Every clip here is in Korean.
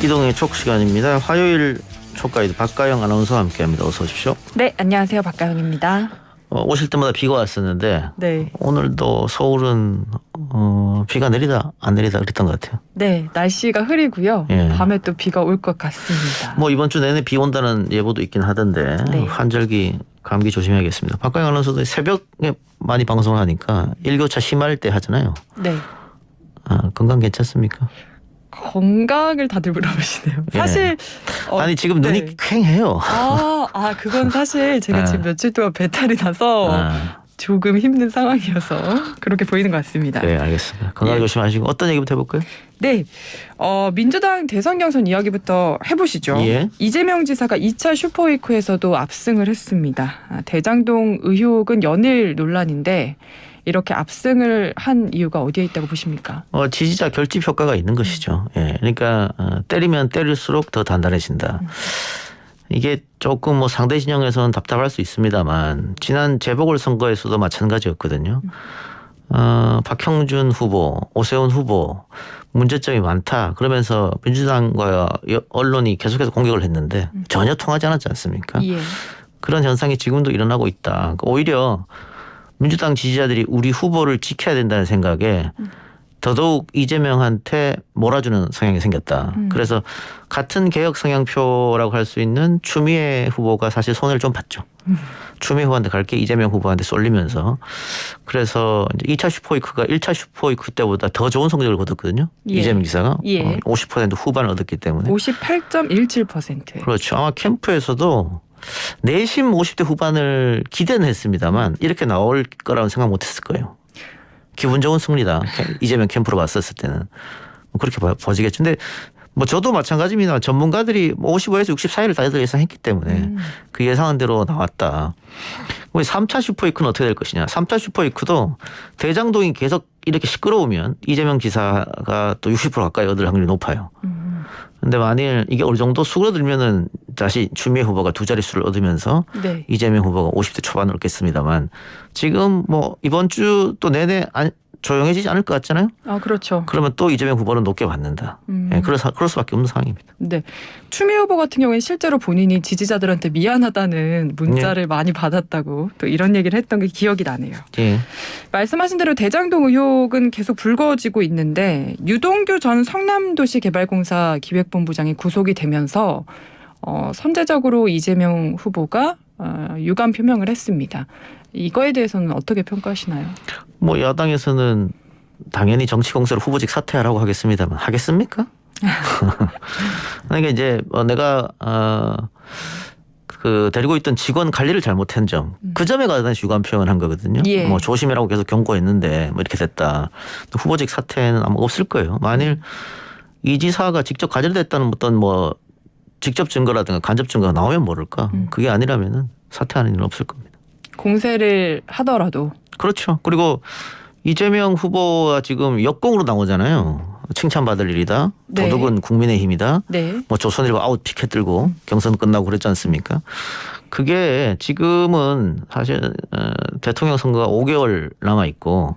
이동의 촉 시간입니다. 화요일 촉가이드 박가영 아나운서와 함께합니다. 어서 오십시오. 네, 안녕하세요. 박가영입니다. 오실 때마다 비가 왔었는데 네. 오늘도 서울은 비가 내리다 안 내리다 그랬던 것 같아요. 네, 날씨가 흐리고요. 예. 밤에 또 비가 올 것 같습니다. 뭐 이번 주 내내 비 온다는 예보도 있긴 하던데 네. 환절기 감기 조심해야겠습니다. 박가영 아나운서도 새벽에 많이 방송을 하니까 일교차 심할 때 하잖아요. 네. 건강 괜찮습니까? 건강을 다들 물어보시네요. 예. 사실 아니 지금 눈이 네. 퀭해요. 그건 사실 제가 지금 며칠 동안 배탈이 나서 조금 힘든 상황이어서 그렇게 보이는 것 같습니다. 네, 알겠습니다. 건강 예. 조심하시고 어떤 얘기부터 해볼까요? 네, 민주당 대선 경선 이야기부터 해보시죠. 예. 이재명 지사가 2차 슈퍼위크에서도 압승을 했습니다. 대장동 의혹은 연일 논란인데 이렇게 압승을 한 이유가 어디에 있다고 보십니까? 지지자 결집 효과가 있는 것이죠. 예, 그러니까 때리면 때릴수록 더 단단해진다. 이게 조금 뭐 상대 진영에서는 답답할 수 있습니다만 지난 재보궐선거에서도 마찬가지였거든요. 박형준 후보, 오세훈 후보 문제점이 많다. 그러면서 민주당과 언론이 계속해서 공격을 했는데 전혀 통하지 않았지 않습니까? 예. 그런 현상이 지금도 일어나고 있다. 오히려 민주당 지지자들이 우리 후보를 지켜야 된다는 생각에 더더욱 이재명한테 몰아주는 성향이 생겼다. 그래서 같은 개혁 성향표라고 할 수 있는 추미애 후보가 사실 손해를 좀 봤죠. 추미애 후보한테 갈게 이재명 후보한테 쏠리면서 그래서 이제 2차 슈퍼위크가 1차 슈퍼위크 때보다 더 좋은 성적을 거뒀거든요. 예. 이재명 지사가 예. 50% 후반을 얻었기 때문에. 58.17%. 그렇죠. 아마 캠프에서도 내심 50대 후반을 기대는 했습니다만 이렇게 나올 거라고 생각 못했을 거예요. 기분 좋은 승리다. 이재명 캠프로 봤었을 때는 뭐 그렇게 보지겠죠. 근데 뭐 저도 마찬가지입니다. 전문가들이 55에서 60 사이를 다들 예상했기 때문에 그 예상한 대로 나왔다. 3차 슈퍼위크는 어떻게 될 것이냐. 3차 슈퍼위크도 대장동이 계속 이렇게 시끄러우면 이재명 지사가 또 60% 가까이 얻을 확률이 높아요. 근데 만일 이게 어느 정도 수그러들면은 다시 추미애 후보가 두 자릿수를 얻으면서 네. 이재명 후보가 50대 초반을 얻겠습니다만 지금 뭐 이번 주 또 내내 조용해지지 않을 것 같잖아요. 그렇죠. 그러면 또 이재명 후보는 높게 받는다. 예, 그럴 수밖에 없는 상황입니다. 네. 추미애 후보 같은 경우에는 실제로 본인이 지지자들한테 미안하다는 문자를 많이 받았다고 또 이런 얘기를 했던 게 기억이 나네요. 예. 말씀하신 대로 대장동 의혹은 계속 불거지고 있는데 유동규 전 성남도시개발공사 기획본부장이 구속이 되면서 선제적으로 이재명 후보가 유감 표명을 했습니다. 이거에 대해서는 어떻게 평가하시나요? 뭐 야당에서는 당연히 정치 공세로 후보직 사퇴하라고 하겠습니다만 하겠습니까? 그러니까 이제 내가 데리고 있던 직원 관리를 잘못한 점, 그 점에 관한 유감 표현을 한 거거든요. 예. 뭐 조심이라고 계속 경고했는데 뭐 이렇게 됐다. 후보직 사퇴는 아마 없을 거예요. 만일 이 지사가 직접 가결됐다는 어떤 뭐 직접 증거라든가 간접 증거가 나오면 모를까. 그게 아니라면은 사퇴하는 일은 없을 겁니다. 공세를 하더라도. 그렇죠. 그리고 이재명 후보가 지금 역공으로 나오잖아요. 칭찬받을 일이다. 네. 도덕은 국민의힘이다. 네. 뭐 조선일보 아웃 피켓 들고 경선 끝나고 그랬지 않습니까? 그게 지금은 사실 대통령 선거가 5개월 남아 있고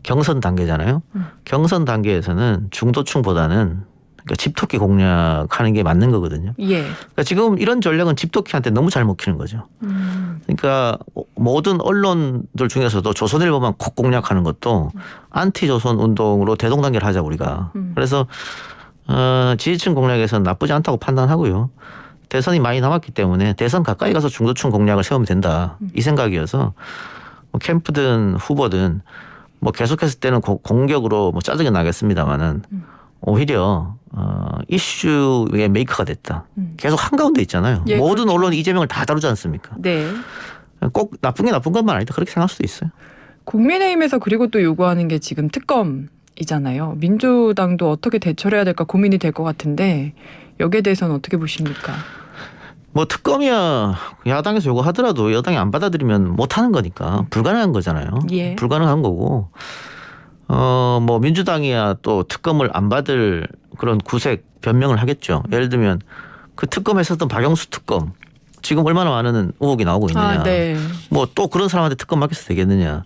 경선 단계잖아요. 경선 단계에서는 중도층보다는 그러니까 집토끼 공략하는 게 맞는 거거든요. 예. 그러니까 지금 이런 전략은 집토끼한테 너무 잘 먹히는 거죠. 그러니까 모든 언론들 중에서도 조선일보만 콕 공략하는 것도 안티조선 운동으로 대동단계를 하자 우리가. 그래서 지지층 공략에서는 나쁘지 않다고 판단하고요. 대선이 많이 남았기 때문에 대선 가까이 가서 중도층 공략을 세우면 된다. 이 생각이어서 뭐 캠프든 후보든 뭐 계속했을 때는 공격으로 뭐 짜증이 나겠습니다마는 오히려 이슈의 메이커가 됐다. 계속 한가운데 있잖아요. 예, 모든 그렇죠. 언론이 이재명을 다 다루지 않습니까? 네. 꼭 나쁜 게 나쁜 것만 아니다. 그렇게 생각할 수도 있어요. 국민의힘에서 그리고 또 요구하는 게 지금 특검이잖아요. 민주당도 어떻게 대처를 해야 될까 고민이 될 것 같은데 여기에 대해서는 어떻게 보십니까? 뭐 특검이야 야당에서 요구하더라도 여당이 안 받아들이면 못하는 거니까 불가능한 거잖아요. 예. 불가능한 거고 뭐 민주당이야 또 특검을 안 받을 그런 구색 변명을 하겠죠. 예를 들면 그 특검에 있었던 박영수 특검 지금 얼마나 많은 의혹이 나오고 있느냐. 아, 네. 뭐 또 그런 사람한테 특검 맡겨서 되겠느냐.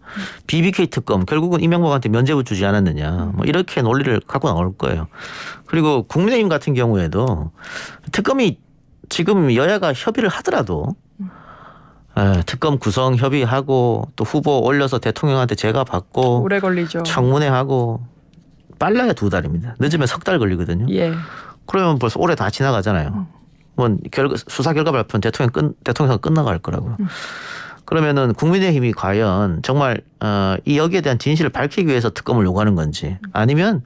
BBK 특검 결국은 이명박한테 면죄부 주지 않았느냐. 뭐 이렇게 논리를 갖고 나올 거예요. 그리고 국민의힘 같은 경우에도 특검이 지금 여야가 협의를 하더라도 특검 구성 협의하고 또 후보 올려서 대통령한테 제가 받고 오래 걸리죠. 청문회하고 빨라야 2달입니다. 늦으면 3달 걸리거든요. 예. 그러면 벌써 올해 다 지나가잖아요. 뭐 수사 결과 발표는 대통령 끝나갈 거라고요. 그러면은 국민의힘이 과연 정말 이 여기에 대한 진실을 밝히기 위해서 특검을 요구하는 건지 아니면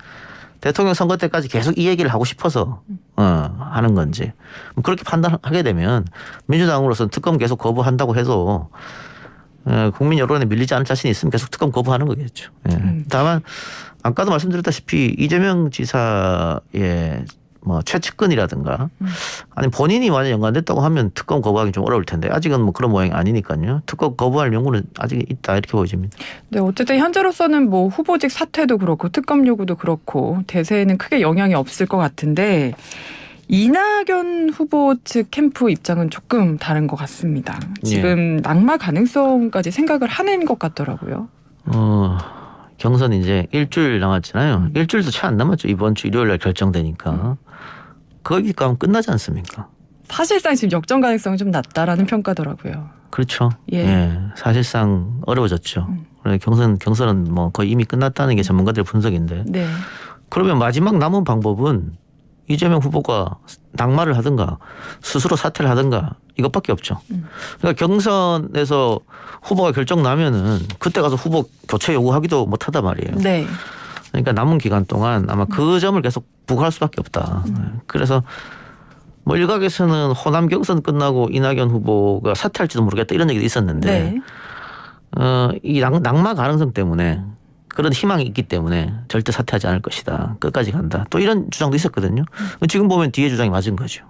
대통령 선거 때까지 계속 이 얘기를 하고 싶어서 하는 건지 뭐 그렇게 판단하게 되면 민주당으로서는 특검 계속 거부한다고 해도 국민 여론에 밀리지 않을 자신이 있으면 계속 특검 거부하는 거겠죠. 예. 다만 아까도 말씀드렸다시피 이재명 지사의 뭐 최측근이라든가 아니 본인이 완전 연관됐다고 하면 특검 거부하기 좀 어려울 텐데 아직은 뭐 그런 모양이 아니니까요. 특검 거부할 용구는 아직 있다 이렇게 보여집니다. 네, 어쨌든 현재로서는 뭐 후보직 사퇴도 그렇고 특검 요구도 그렇고 대세에는 크게 영향이 없을 것 같은데 이낙연 후보 측 캠프 입장은 조금 다른 것 같습니다. 지금 낙마 가능성까지 생각을 하는 것 같더라고요. 경선 이제 일주일 남았잖아요. 일주일도 채 안 남았죠. 이번 주 일요일 날 결정되니까. 거기 가면 끝나지 않습니까? 사실상 지금 역전 가능성이 좀 낮다라는 평가더라고요. 그렇죠. 예. 사실상 어려워졌죠. 경선은 뭐 거의 이미 끝났다는 게 전문가들의 분석인데. 네. 그러면 마지막 남은 방법은 이재명 후보가 낙마를 하든가 스스로 사퇴를 하든가 이것밖에 없죠. 그러니까 경선에서 후보가 결정 나면은 그때 가서 후보 교체 요구하기도 못하단 말이에요. 네. 그러니까 남은 기간 동안 아마 그 점을 계속 부각할 수밖에 없다. 그래서 뭐 일각에서는 호남 경선 끝나고 이낙연 후보가 사퇴할지도 모르겠다 이런 얘기도 있었는데 이 낙마 가능성 때문에 그런 희망이 있기 때문에 절대 사퇴하지 않을 것이다. 끝까지 간다. 또 이런 주장도 있었거든요. 지금 보면 뒤에 주장이 맞은 거죠.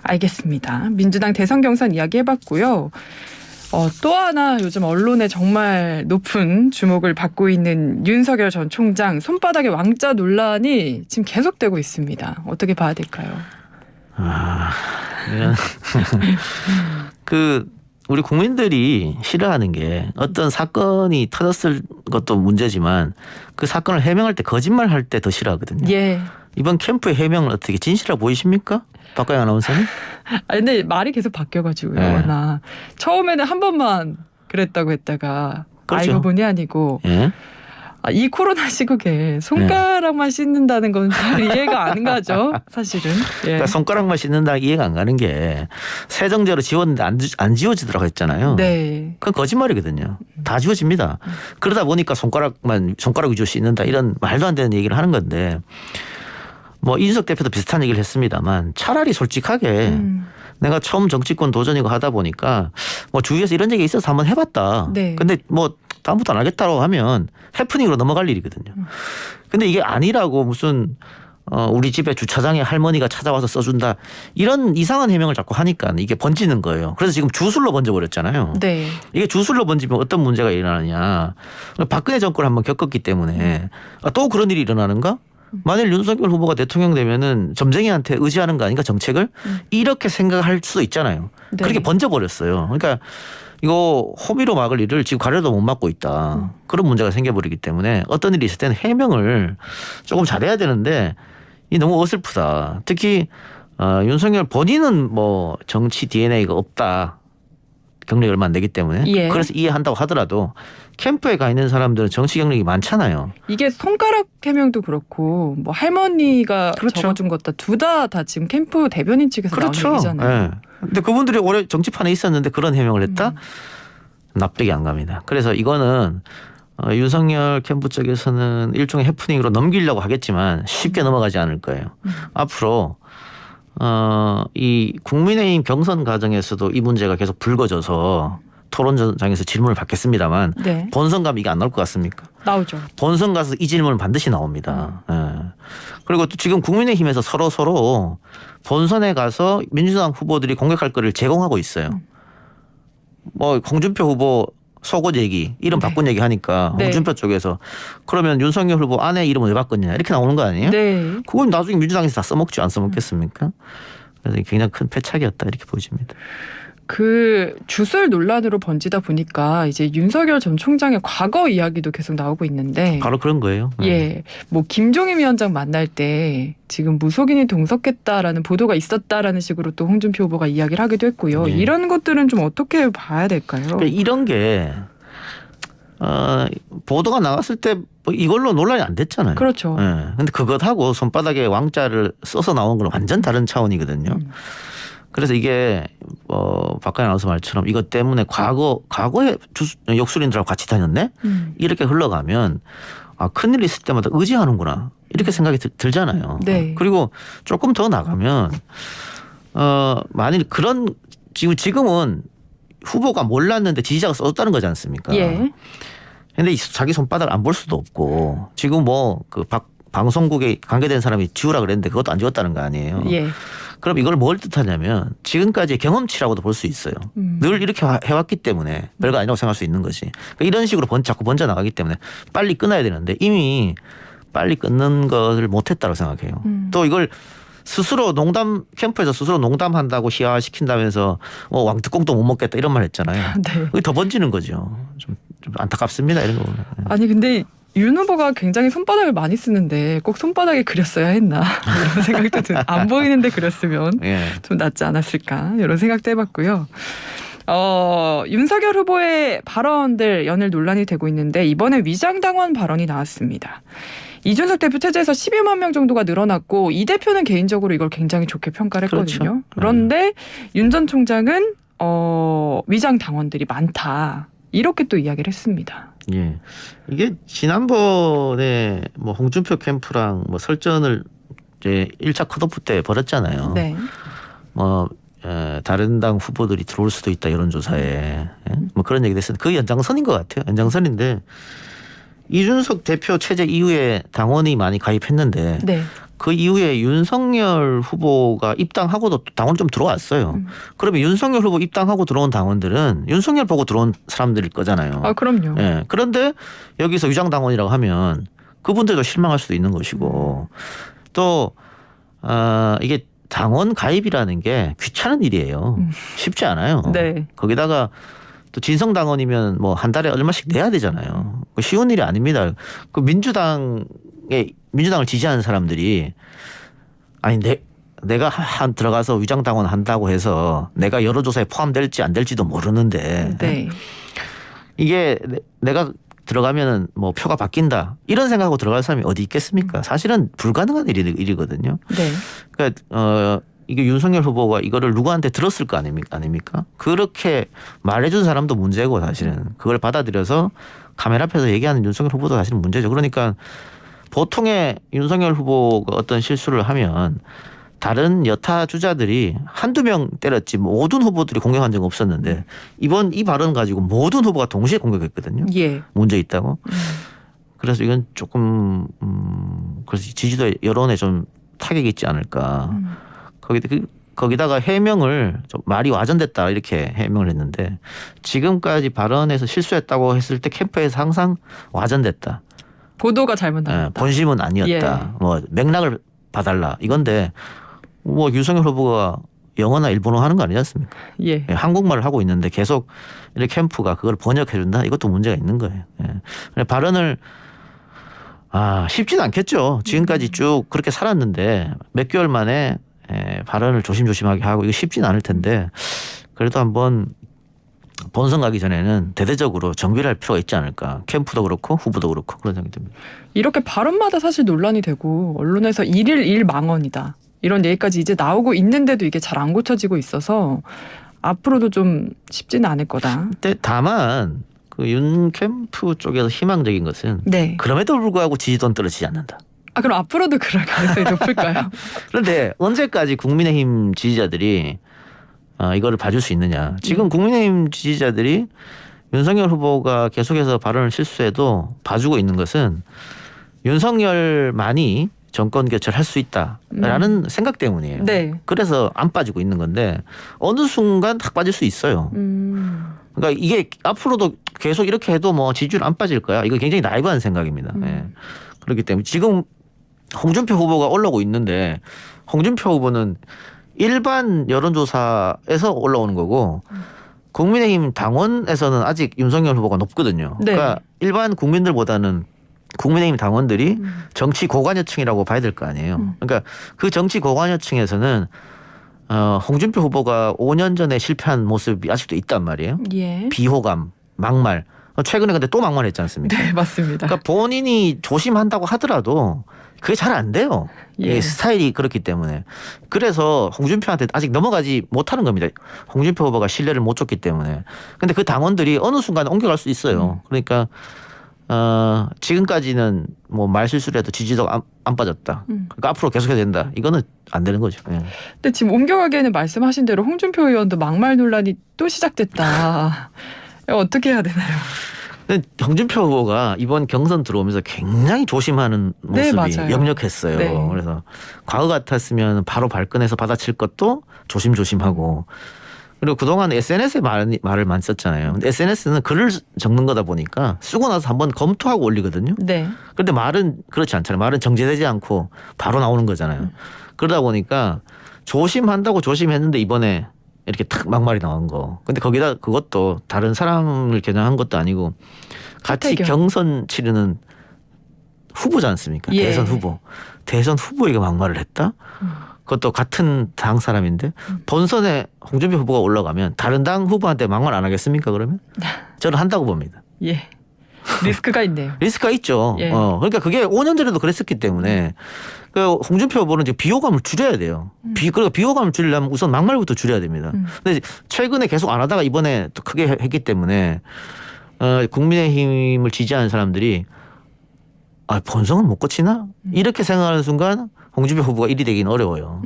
알겠습니다. 민주당 대선 경선 이야기 해봤고요. 또 하나 요즘 언론에 정말 높은 주목을 받고 있는 윤석열 전 총장 손바닥의 왕자 논란이 지금 계속되고 있습니다. 어떻게 봐야 될까요? 우리 국민들이 싫어하는 게 어떤 사건이 터졌을 것도 문제지만 그 사건을 해명할 때 거짓말할 때 더 싫어하거든요. 예. 이번 캠프의 해명은 어떻게 진실하고 보이십니까? 박가영 아나운서는? 근데 말이 계속 바뀌어가지고요. 네. 워낙 처음에는 한 번만 그랬다고 했다가 그렇죠. 알고 보니 아니고 예. 이 코로나 시국에 손가락만 씻는다는 건 잘 이해가 안 가죠. 사실은. 예. 그러니까 손가락만 씻는다 이해가 안 가는 게 세정제로 지웠는데 안 지워지더라고 했잖아요. 네. 그건 거짓말이거든요. 다 지워집니다. 그러다 보니까 손가락 위주로 씻는다 이런 말도 안 되는 얘기를 하는 건데 뭐 이준석 대표도 비슷한 얘기를 했습니다만 차라리 솔직하게 내가 처음 정치권 도전이고 하다 보니까 뭐 주위에서 이런 얘기 있어서 한번 해봤다. 네. 근데 뭐 다음부터 안 하겠다고 하면 해프닝으로 넘어갈 일이거든요. 근데 이게 아니라고 무슨 우리 집에 주차장에 할머니가 찾아와서 써준다 이런 이상한 해명을 자꾸 하니까 이게 번지는 거예요. 그래서 지금 주술로 번져버렸잖아요. 네. 이게 주술로 번지면 어떤 문제가 일어나느냐. 박근혜 정권을 한번 겪었기 때문에 또 그런 일이 일어나는가? 만일 윤석열 후보가 대통령 되면은 점쟁이한테 의지하는 거 아닌가 정책을? 이렇게 생각할 수도 있잖아요. 네. 그렇게 번져버렸어요. 그러니까 이거 호미로 막을 일을 지금 가려도 못 막고 있다. 그런 문제가 생겨버리기 때문에 어떤 일이 있을 때는 해명을 조금 잘해야 되는데 이 너무 어설프다. 특히 윤석열 본인은 뭐 정치 DNA가 없다. 경력이 얼마 안 되기 때문에. 예. 그래서 이해한다고 하더라도 캠프에 가 있는 사람들은 정치 경력이 많잖아요. 이게 손가락 해명도 그렇고 뭐 할머니가 그렇죠. 적어준 것다 둘 다 지금 캠프 대변인 측에서 그렇죠. 나온 얘기잖아요. 예. 근데 그분들이 오래 정치판에 있었는데 그런 해명을 했다? 납득이 안 갑니다. 그래서 이거는 윤석열 캠프 쪽에서는 일종의 해프닝으로 넘기려고 하겠지만 쉽게 넘어가지 않을 거예요. 앞으로 이 국민의힘 경선 과정에서도 이 문제가 계속 불거져서 토론장에서 질문을 받겠습니다만 네. 본선 가면 이게 안 나올 것 같습니까? 나오죠. 본선 가서 이 질문은 반드시 나옵니다. 예. 그리고 또 지금 국민의힘에서 서로 본선에 가서 민주당 후보들이 공격할 거리를 제공하고 있어요. 뭐 홍준표 후보 속옷 얘기, 이름 바꾼 얘기 하니까 네. 홍준표 쪽에서 그러면 윤석열 후보 아내 이름을 왜 바꿨냐 이렇게 나오는 거 아니에요? 네. 그건 나중에 민주당에서 다 써먹지 안 써먹겠습니까? 그래서 굉장히 큰 패착이었다 이렇게 보여집니다. 그 주술 논란으로 번지다 보니까 이제 윤석열 전 총장의 과거 이야기도 계속 나오고 있는데 바로 그런 거예요. 예, 뭐 김종인 위원장 만날 때 지금 무속인이 동석했다라는 보도가 있었다라는 식으로 또 홍준표 후보가 이야기를 하기도 했고요. 네. 이런 것들은 좀 어떻게 봐야 될까요? 그러니까 이런 게 보도가 나갔을 때 뭐 이걸로 논란이 안 됐잖아요. 그렇죠. 예. 근데 그것하고 손바닥에 왕자를 써서 나온 건 완전 다른 차원이거든요. 그래서 이게 박근혜 아나운서 말처럼 이것 때문에 과거에 역술인들하고 같이 다녔네 이렇게 흘러가면 큰일 있을 때마다 의지하는구나 이렇게 생각이 들잖아요. 네. 그리고 조금 더 나가면 만일 그런 지금은 후보가 몰랐는데 지지자가 써줬다는 거지 않습니까? 예. 근데 자기 손바닥을 안 볼 수도 없고 지금 뭐 그 방송국에 관계된 사람이 지우라 그랬는데 그것도 안 지웠다는 거 아니에요. 예. 그럼 이걸 뭘 뜻하냐면 지금까지의 경험치라고도 볼 수 있어요. 늘 이렇게 해왔기 때문에 별거 아니라고 생각할 수 있는 거지. 그러니까 이런 식으로 자꾸 번져나가기 때문에 빨리 끊어야 되는데 이미 빨리 끊는 것을 못했다고 생각해요. 또 이걸 스스로 캠프에서 스스로 농담한다고 희화시킨다면서 왕뚜껑도 못 먹겠다 이런 말 했잖아요. 네. 그게 더 번지는 거죠. 좀 안타깝습니다 이런 거 보면. 아니 근데 윤 후보가 굉장히 손바닥을 많이 쓰는데 꼭 손바닥에 그렸어야 했나 이런 생각도 안 보이는데 그렸으면 예. 좀 낫지 않았을까 이런 생각도 해봤고요. 윤석열 후보의 발언들 연일 논란이 되고 있는데 이번에 위장당원 발언이 나왔습니다. 이준석 대표 체제에서 12만 명 정도가 늘어났고 이 대표는 개인적으로 이걸 굉장히 좋게 평가를 했거든요. 그렇죠. 그런데 윤 전 총장은 위장당원들이 많다 이렇게 또 이야기를 했습니다. 예. 이게 지난번에 뭐 홍준표 캠프랑 뭐 설전을 이제 1차 컷오프 때 벌였잖아요. 네. 뭐 다른 당 후보들이 들어올 수도 있다 여론조사에 뭐 그런 얘기도 했었는데 그 연장선인 것 같아요. 연장선인데 이준석 대표 체제 이후에 당원이 많이 가입했는데 네. 그 이후에 윤석열 후보가 입당하고도 당원 좀 들어왔어요. 그러면 윤석열 후보 입당하고 들어온 당원들은 윤석열 보고 들어온 사람들일 거잖아요. 아 그럼요. 예. 그런데 여기서 위장당원이라고 하면 그분들도 실망할 수도 있는 것이고 또 이게 당원 가입이라는 게 귀찮은 일이에요. 쉽지 않아요. 네. 거기다가 또 진성당원이면 뭐 한 달에 얼마씩 내야 되잖아요. 쉬운 일이 아닙니다. 그 민주당을 지지하는 사람들이 아니 내가 들어가서 위장당원 한다고 해서 내가 여론조사에 포함될지 안 될지도 모르는데 네. 이게 내가 들어가면은 뭐 표가 바뀐다 이런 생각하고 들어갈 사람이 어디 있겠습니까? 사실은 불가능한 일이거든요. 네. 그러니까 이게 윤석열 후보가 이거를 누구한테 들었을 거 아닙니까? 그렇게 말해준 사람도 문제고 사실은 그걸 받아들여서 카메라 앞에서 얘기하는 윤석열 후보도 사실은 문제죠. 그러니까 보통의 윤석열 후보가 어떤 실수를 하면 다른 여타 주자들이 한두 명 때렸지 모든 후보들이 공격한 적은 없었는데 이번 이 발언 가지고 모든 후보가 동시에 공격했거든요. 예. 문제 있다고. 그래서 이건 조금 그래서 지지도 여론에 좀 타격이 있지 않을까. 거기다가 해명을 좀 말이 와전됐다 이렇게 해명을 했는데 지금까지 발언에서 실수했다고 했을 때 캠프에서 항상 와전됐다. 보도가 잘못 나왔다. 본심은 아니었다. 예. 뭐 맥락을 봐달라 이건데 뭐 윤석열 후보가 영어나 일본어 하는 거 아니지 않습니까? 예. 한국말을 하고 있는데 계속 이렇게 캠프가 그걸 번역해 준다. 이것도 문제가 있는 거예요. 예. 발언을 쉽지는 않겠죠. 지금까지 쭉 그렇게 살았는데 몇 개월 만에 발언을 조심조심하게 하고 이거 쉽지는 않을 텐데 그래도 한번 본선 가기 전에는 대대적으로 정비를 할 필요가 있지 않을까. 캠프도 그렇고 후보도 그렇고 그런 생각이 듭니다. 이렇게 발언마다 사실 논란이 되고 언론에서 일일 일망언이다. 이런 얘기까지 이제 나오고 있는데도 이게 잘 안 고쳐지고 있어서 앞으로도 좀 쉽지는 않을 거다. 근데 다만 그 윤 캠프 쪽에서 희망적인 것은 네. 그럼에도 불구하고 지지도는 떨어지지 않는다. 그럼 앞으로도 그럴 가능성이 높을까요? 그런데 언제까지 국민의힘 지지자들이 이거를 봐줄 수 있느냐. 지금 국민의힘 지지자들이 윤석열 후보가 계속해서 발언을 실수해도 봐주고 있는 것은 윤석열만이 정권 교체를 할 수 있다라는 생각 때문이에요. 네. 그래서 안 빠지고 있는 건데 어느 순간 탁 빠질 수 있어요. 그러니까 이게 앞으로도 계속 이렇게 해도 뭐 지지율 안 빠질 거야. 이거 굉장히 나이브한 생각입니다. 예. 그렇기 때문에 지금 홍준표 후보가 올라오고 있는데 홍준표 후보는 일반 여론조사에서 올라오는 거고 국민의힘 당원에서는 아직 윤석열 후보가 높거든요. 네. 그러니까 일반 국민들보다는 국민의힘 당원들이 정치 고관여층이라고 봐야 될 거 아니에요. 그러니까 그 정치 고관여층에서는 홍준표 후보가 5년 전에 실패한 모습이 아직도 있단 말이에요. 예. 비호감, 막말. 최근에 근데 또 막말했지 않습니까? 네, 맞습니다. 그러니까 본인이 조심한다고 하더라도 그게 잘 안 돼요. 예. 스타일이 그렇기 때문에. 그래서 홍준표한테 아직 넘어가지 못하는 겁니다. 홍준표 후보가 신뢰를 못 줬기 때문에. 근데 그 당원들이 어느 순간 옮겨갈 수 있어요. 그러니까 지금까지는 뭐 말실수를 해도 지지도가 안 빠졌다. 그러니까 앞으로 계속해야 된다. 이거는 안 되는 거죠. 예. 근데 지금 옮겨가기에는 말씀하신 대로 홍준표 의원도 막말 논란이 또 시작됐다. 어떻게 해야 되나요? 근데 홍준표 후보가 이번 경선 들어오면서 굉장히 조심하는 네, 모습이 맞아요. 역력했어요. 네. 그래서 과거 같았으면 바로 발끈해서 받아칠 것도 조심조심하고 그리고 그동안 SNS에 말을 많이 썼잖아요. 근데 SNS는 글을 적는 거다 보니까 쓰고 나서 한번 검토하고 올리거든요. 네. 그런데 말은 그렇지 않잖아요. 말은 정제되지 않고 바로 나오는 거잖아요. 그러다 보니까 조심한다고 조심했는데 이번에 이렇게 탁 막말이 나온 거. 근데 거기다 그것도 다른 사람을 겨냥한 것도 아니고 같이 최태경. 경선 치르는 후보지 않습니까? 예. 대선 후보. 대선 후보에게 막말을 했다? 그것도 같은 당 사람인데 본선에 홍준표 후보가 올라가면 다른 당 후보한테 막말 안 하겠습니까? 그러면 저는 한다고 봅니다. 예. 리스크가 있네요. 리스크가 있죠. 예. 그러니까 그게 5년 전에도 그랬었기 때문에 그 홍준표 후보는 이제 비호감을 줄여야 돼요. 그리고 비호감을 줄이려면 우선 막말부터 줄여야 됩니다. 근데 최근에 계속 안 하다가 이번에 또 크게 했기 때문에 국민의힘을 지지하는 사람들이 본성은 못 고치나? 이렇게 생각하는 순간 홍준표 후보가 1위 되기는 어려워요.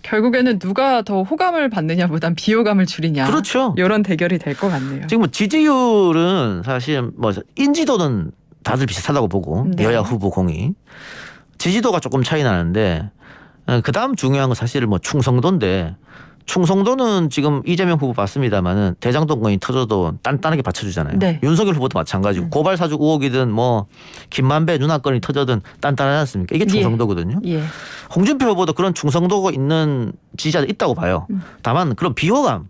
결국에는 누가 더 호감을 받느냐보단 비호감을 줄이냐. 그렇죠. 이런 대결이 될 것 같네요. 지금 뭐 지지율은 사실 뭐 인지도는 다들 비슷하다고 보고 네. 여야 후보 공이 지지도가 조금 차이 나는데 그다음 중요한 건 사실 뭐 충성도인데 충성도는 지금 이재명 후보 봤습니다마는 대장동 건이 터져도 단단하게 받쳐주잖아요. 네. 윤석열 후보도 마찬가지고 고발 사주 의혹이든 뭐 김만배 누나 건이 터져든 단단하지 않습니까? 이게 충성도거든요. 예. 홍준표 후보도 그런 충성도가 있는 지지자들 있다고 봐요. 다만 그런 비호감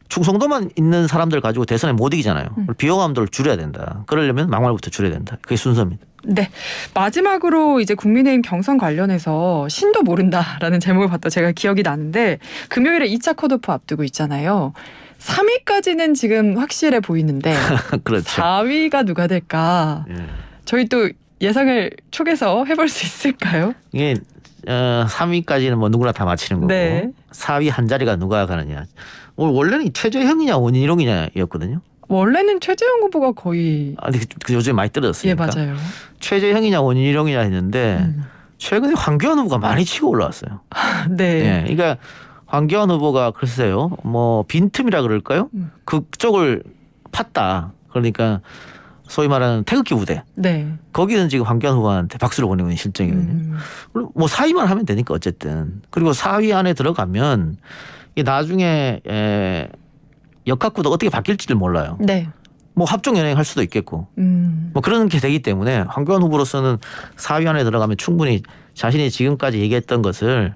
충성도만 있는 사람들 가지고 대선에 못 이기잖아요. 비호감들을 줄여야 된다. 그러려면 막말부터 줄여야 된다. 그게 순서입니다. 네. 마지막으로 이제 국민의힘 경선 관련해서 신도 모른다라는 제목을 봤다 제가 기억이 나는데 금요일에 2차 컷오프 앞두고 있잖아요. 3위까지는 지금 확실해 보이는데 그렇죠. 4위가 누가 될까? 예. 저희 또 예상을 촉에서 해볼 수 있을까요? 이게 3위까지는 뭐 누구나 다 맞히는 거고 네. 4위 한 자리가 누가 가느냐. 원래는 최재형이냐 원희룡이냐였거든요. 원래는 최재형 후보가 거의 근데 그 요즘에 많이 예 떨어졌으니까. 맞아요. 최재형이냐 원희룡이냐 했는데 최근에 황교안 후보가 많이 치고 올라왔어요. 네. 예, 그러니까 황교안 후보가 글쎄요, 뭐 빈틈이라 그럴까요? 그쪽을 팠다. 그러니까 소위 말하는 태극기 부대. 네. 거기는 지금 황교안 후보한테 박수를 보내고 있는 실정이거든요. 그리고 뭐 4위만 하면 되니까 어쨌든. 그리고 4위 안에 들어가면 이게 나중에 역학구도 어떻게 바뀔지를 몰라요. 네. 뭐 합종 연행할 수도 있겠고. 뭐 그런 게 되기 때문에 황교안 후보로서는 4위 안에 들어가면 충분히 자신이 지금까지 얘기했던 것을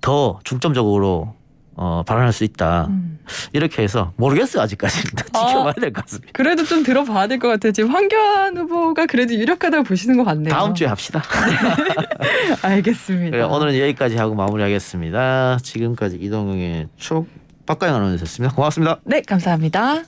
더 중점적으로 발언할 수 있다. 이렇게 해서 모르겠어요 아직까지는. 지켜봐야 될 것 같습니다. 그래도 좀 들어봐야 될 것 같아요. 지금 황교안 후보가 그래도 유력하다고 보시는 것 같네요. 다음 주에 합시다. 알겠습니다. 그래, 오늘은 여기까지 하고 마무리하겠습니다. 지금까지 이동영의 촉 박가영 아나운서였습니다. 고맙습니다. 네, 감사합니다.